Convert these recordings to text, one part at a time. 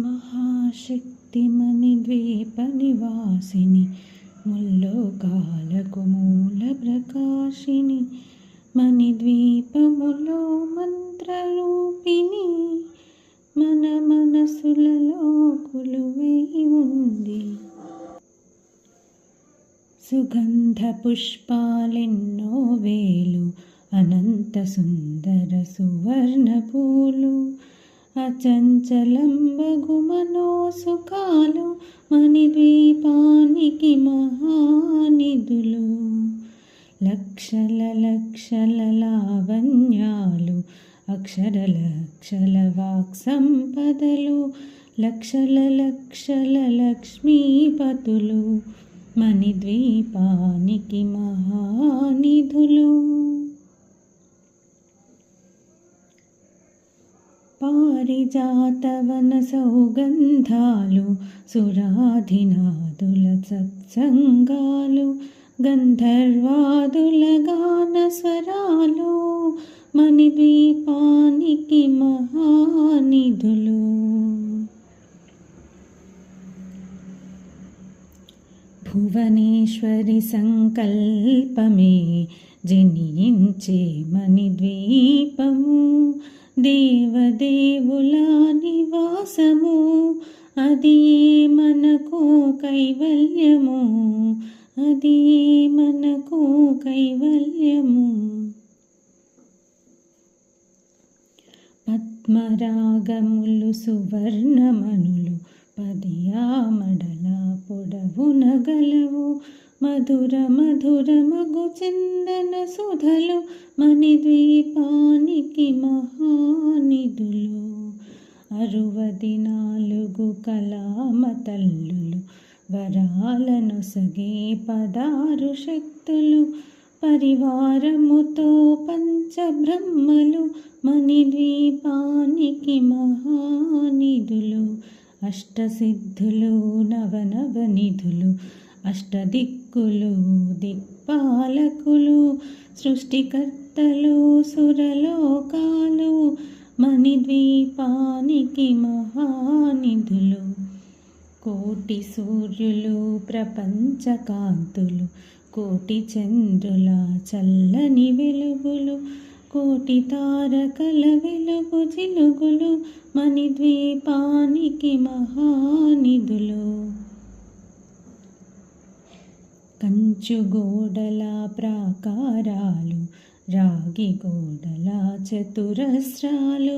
మహాశక్తిమణి ద్వీప నివాసిని ముల్లోకాలకు మూల ప్రకాశిని మణిద్వీపములో మంత్రరూపిణి మన మనసులలో కొలువై ఉంది. సుగంధ పుష్పాలెన్నో వేలు అనంత సుందర సువర్ణ పూలు అచంచలం బగు మనోసుఖాలు మణిద్వీపానికి మహానిధులు. లక్షల లక్షల లావణ్యాలు అక్షరలక్షల వాక్సంపదలు లక్షల లక్షల లక్ష్మీపతులు మణిద్వీపానికి మహానిధులు. పారిజాతవన సౌగంధాలు సురాధినాదుల సత్సంగాలు గంధర్వాదుల గాన స్వరాలు మణిద్వీపానికి మహానిధులు. భువనేశ్వరి సంకల్పమే జనించే మణిద్వీపము దేవదేవుల నివాసము అది మనకు కైవల్యము అది మనకు కైవల్యము. పద్మరాగములు సువర్ణమణులు పదియామడల పొడవున గలవు మధుర మధుర మగు చందన సుధలు మణిద్వీపానికి మహానిధులు. 64 కళామ తల్లులు వరాలను సగే 16 శక్తులు పరివారముతో పంచబ్రహ్మలు మణిద్వీపానికి మహానిధులు. అష్టసిద్ధులు నవనవనిధులు అష్టదిక్కులు దిక్పాలకులు సృష్టికర్తలు సురలోకాలు మణిద్వీపానికి మహానిధులు. కోటి సూర్యులు ప్రపంచకాంతులు కోటి చంద్రుల చల్లని వెలుగులు కోటి తారకల వెలుగు జిలుగులు మణిద్వీపానికి మహానిధులు. కంచు గోడల ప్రాకారాలు రాగి గోడల చతురస్రాలు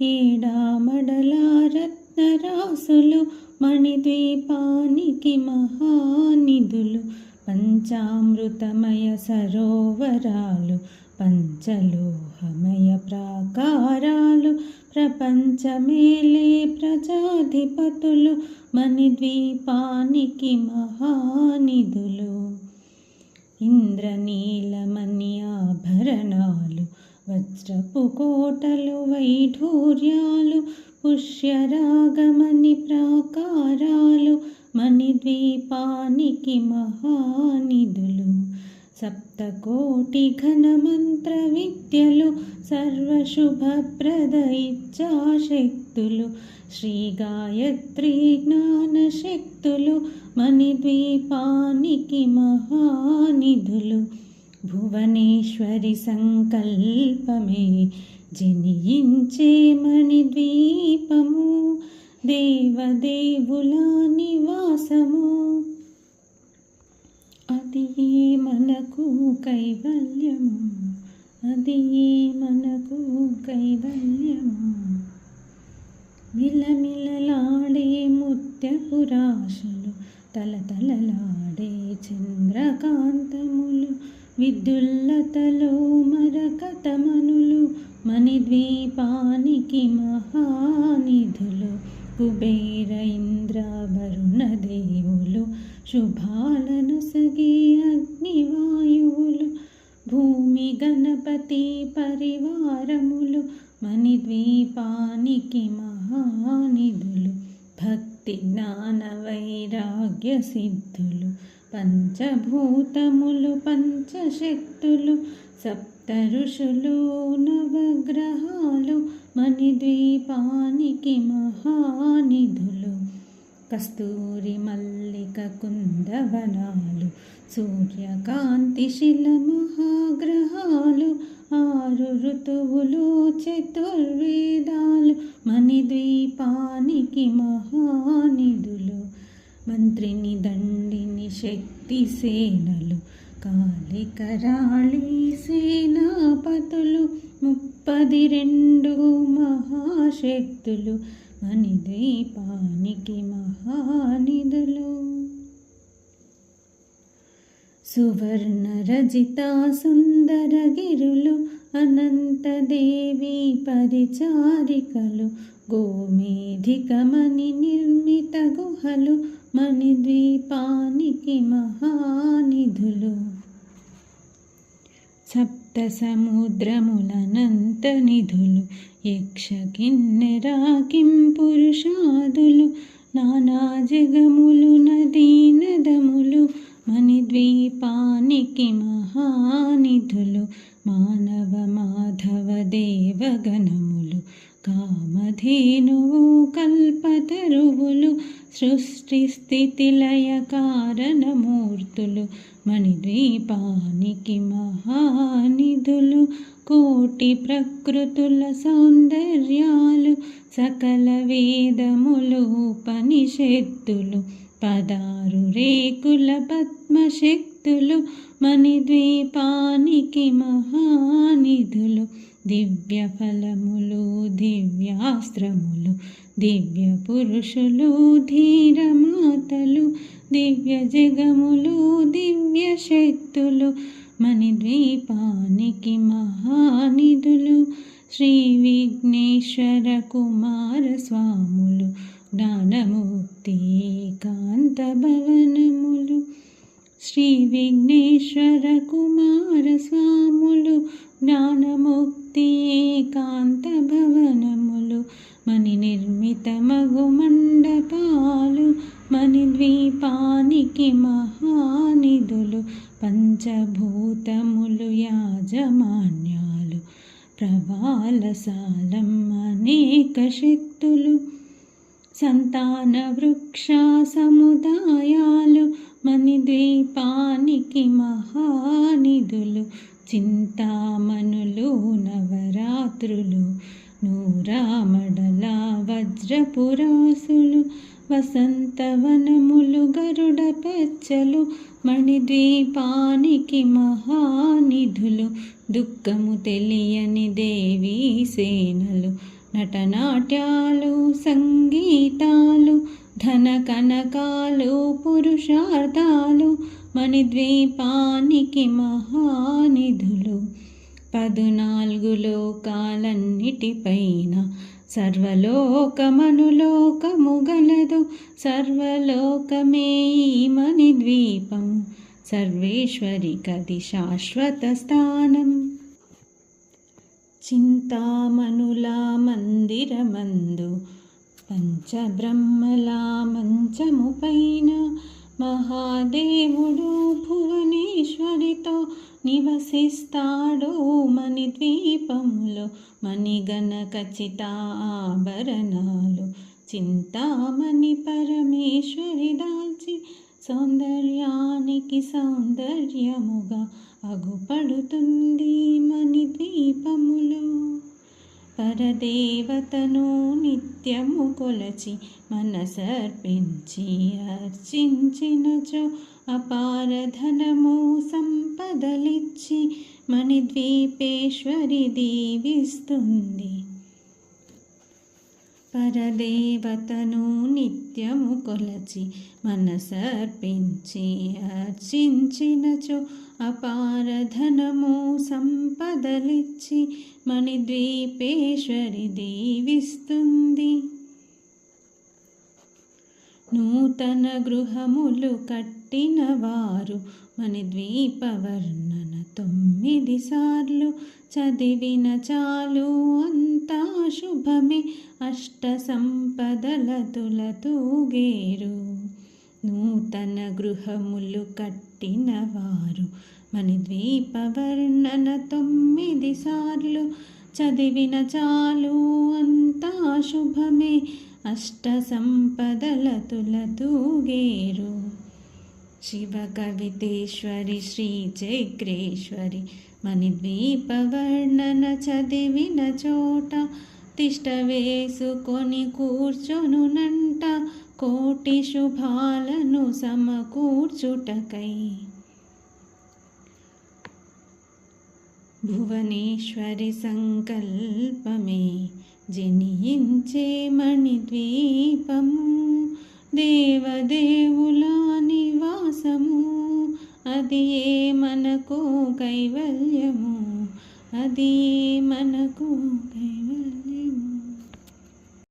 ఏడామడల రత్నరాసులు మణిద్వీపానికి మహానిధులు. పంచామృతమయ సరోవరాలు పంచలోహమయ ప్రాకారాలు ప్రపంచమేలే ప్రజాధిపతులు మణిద్వీపానికి మహానిధులు. ఇంద్రనీలమణి ఆభరణాలు వజ్రపు కోటలు వైఢూర్యాలు పుష్యరాగమణి ప్రాకారాలు మణిద్వీపానికి మహానిధులు. సప్తకోటి ఘనమంత్ర విద్యలు సర్వశుభప్రద ఇచ్ఛాశక్తులు శ్రీ గాయత్రీ జ్ఞానశక్తులు మణిద్వీపానికి మహానిధులు. భువనేశ్వరి సంకల్పమే జనించే మణిద్వీపము దేవదేవుల నివాసము అది మనకు కైవల్యము అది మనకు కైవల్యము. మిలమిలలాడే ముత్యపురాశులు తలతలలాడే చంద్రకాంతములు విద్యుల్లతలో మరకతమనులు మణిద్వీపానికి మహానిధులు. కుబేర ఇంద్ర వరుణ దేవులు శుభాలను సగే అగ్నివాయువులు భూమి గణపతి పరివారములు మణిద్వీపానికి మహానిధులు. భక్తి జ్ఞాన వైరాగ్య సిద్ధులు పంచభూతములు పంచశక్తులు సప్త ఋషులు నవగ్రహాలు మణిద్వీపానికి మహానిధులు. కస్తూరి మల్లిక కుందవనాలు, సూర్యకాంతి శిల మహాగ్రహాలు, 6 ఋతువులు చతుర్వేదాలు మణిద్వీపానికి మహానిధులు. మంత్రిని దండిని శక్తి సేనలు, కాళికరాళి సేనాపతులు, 32 మహాశక్తులు మణిద్వీపానికి మహానిధులు. సువర్ణ రజిత సుందర గిరులు, అనంతదేవి పరిచారికలు, గోమేధికమణి నిర్మిత గుహలు మణిద్వీపానికి మహానిధులు. సప్త సముద్రములనంత నిధులు, యక్ష కిన్నెర కింపురుషాదులు, నానా జగములు నదీ నదములు మణిద్వీపానికి మహానిధులు. మానవ మాధవ దేవగణములు, కామధేనువు కల్పతరువులు, సృష్టి స్థితి లయ కారణమూర్తులు మణిద్వీపానికి మహానిధులు. కోటి ప్రకృతుల సౌందర్యాలు, సకల వేదములు ఉపనిషత్తులు, 16 రేకుల పద్మశక్తులు మణిద్వీపానికి మహానిధులు. దివ్య ఫలములు దివ్యాస్త్రములు, దివ్య పురుషులు ధీరమాతలు, దివ్య జగములు దివ్య శక్తులు మణిద్వీపానికి మహానిధులు. శ్రీ విఘ్నేశ్వర కుమార స్వాములు, జ్ఞానముక్తి ఏకాంత భవనములు. శ్రీ విఘ్నేశ్వర కుమార స్వాములు, జ్ఞానముక్తి ఏకాంత భవనములు మణి నిర్మిత మగు మండపాలు మణిద్వీపానికి మహానిధులు. పంచభూతములు యాజమాన్యాలు, ప్రవాళసాలం అనేక శక్తులు, సంతాన వృక్ష సముదాయాలు మణిద్వీపానికి మహానిధులు. చింతామణులు నవరాత్రులు, నూరామడల వజ్రపురాసులు, వసంతవనములు గరుడ పెచ్చలు మణిద్వీపానికి మహానిధులు. దుఃఖము తెలియని దేవీ సేనలు, నటనాట్యాలు సంగీతాలు, ధన కనకాలు పురుషార్థాలు మణిద్వీపానికి మహానిధులు. 14 లోకాలన్నిటిపైన సర్వలోకమనులోకము గలదు, సర్వలోకమే ఈ మణిద్వీపము, సర్వేశ్వరి కది శాశ్వత స్థానం. చింతామణుల మందిరమందు, పంచబ్రహ్మల మంచము పైన, మహాదేవుడు భువనేశ్వరితో నివసిస్తాడు మణిద్వీపములో. మణిగణ ఖచ్చిత ఆభరణాలు చింతామణి పరమేశ్వరి దాల్చి, సౌందర్యానికి సౌందర్యముగా అగుపడుతుంది మణిద్వీపములో. పరదేవతను నిత్యము కొలచి మనసర్పించి అర్చించినచో, అపార ధనము సంపదలిచ్చి మణిద్వీపేశ్వరి దీవిస్తుంది. పరదేవతను నిత్యము కొలచి మనసర్పించి అర్చించినచో, అపార ధనము సంపదలిచ్చి మణిద్వీపేశ్వరి దీవిస్తుంది. నూతన గృహములు కట్టిన వారు మణిద్వీప వర్ణన 9 సార్లు చదివిన చాలు అంతా శుభమే, అష్ట సంపదల తులతూగేరు. నూతన గృహములు కట్టిన వారు మణిద్వీప వర్ణన 9 సార్లు చదివిన చాలు అంతా శుభమే, అష్ట సంపదల తులతూగేరు. శివ కవితేశ్వరి శ్రీ చక్రేశ్వరి మణిద్వీప వర్ణన చదివిన చోట, తిష్ట వేసుకొని కూర్చొనునంట కోటి శుభాలను సమకూర్చుటకై. భువనేశ్వరి సంకల్పమే జనించే మణిద్వీపము, దేవదేవుల నివాసము, అది ఏ మనకు కైవల్యము, అది ఏ మనకు